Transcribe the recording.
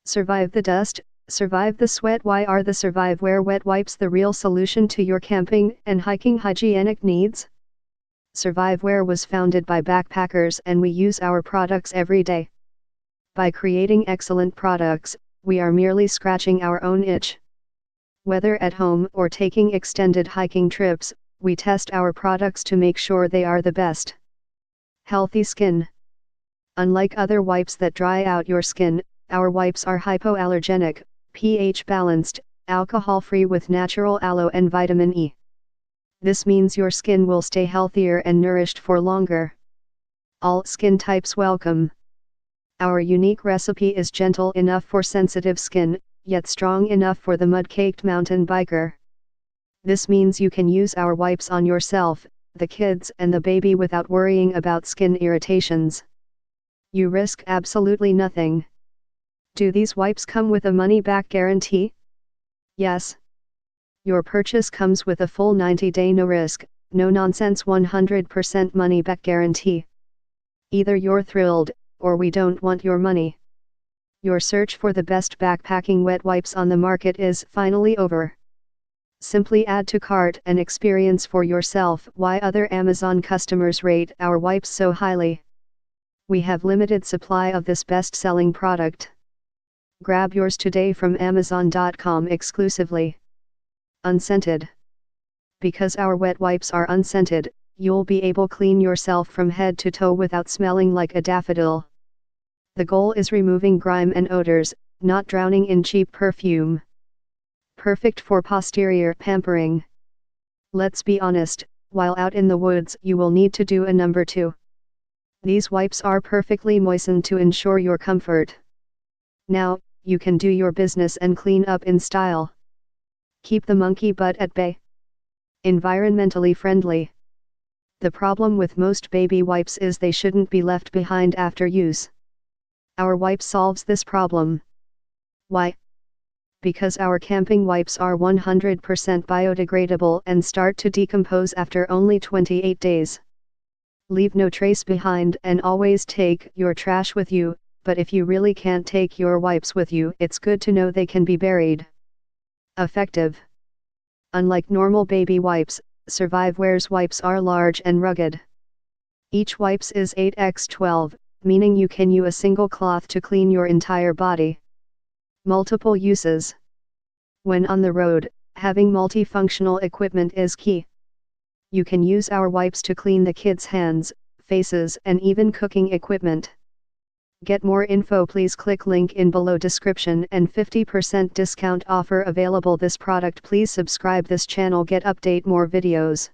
Survive the dust, survive the sweat. Why are the Surviveware wet wipes the real solution to your camping and hiking hygienic needs? Surviveware was founded by backpackers and we use our products every day. By creating excellent products, we are merely scratching our own itch. Whether at home or taking extended hiking trips, we test our products to make sure they are the best. Healthy skin. Unlike other wipes that dry out your skin, our wipes are hypoallergenic, pH balanced, alcohol-free with natural aloe and vitamin E. This means your skin will stay healthier and nourished for longer. All skin types welcome. Our unique recipe is gentle enough for sensitive skin, yet strong enough for the mud-caked mountain biker. This means you can use our wipes on yourself, the kids and the baby without worrying about skin irritations. You risk absolutely nothing. Do these wipes come with a money-back guarantee? Yes. Your purchase comes with a full 90-day no-risk, no-nonsense 100% money-back guarantee. Either you're thrilled, or we don't want your money. Your search for the best backpacking wet wipes on the market is finally over. Simply add to cart and experience for yourself why other Amazon customers rate our wipes so highly. We have limited supply of this best-selling product. Grab yours today from Amazon.com exclusively. Unscented. Because our wet wipes are unscented, you'll be able to clean yourself from head to toe without smelling like a daffodil. The goal is removing grime and odors, not drowning in cheap perfume. Perfect for posterior pampering. Let's be honest, while out in the woods you will need to do a number 2. These wipes are perfectly moistened to ensure your comfort. Now, you can do your business and clean up in style. Keep the monkey butt at bay. Environmentally friendly. The problem with most baby wipes is they shouldn't be left behind after use. Our wipe solves this problem. Why? Because our camping wipes are 100% biodegradable and start to decompose after only 28 days. Leave no trace behind and always take your trash with you, but if you really can't take your wipes with you, it's good to know they can be buried. Effective. Unlike normal baby wipes, Surviveware's wipes are large and rugged. Each wipes is 8x12, meaning you can use a single cloth to clean your entire body. Multiple uses. When on the road, having multifunctional equipment is key. You can use our wipes to clean the kids' hands, faces and even cooking equipment. Get more info, please click link in below description and 50% discount offer available this product. Please subscribe this channel, get update more videos.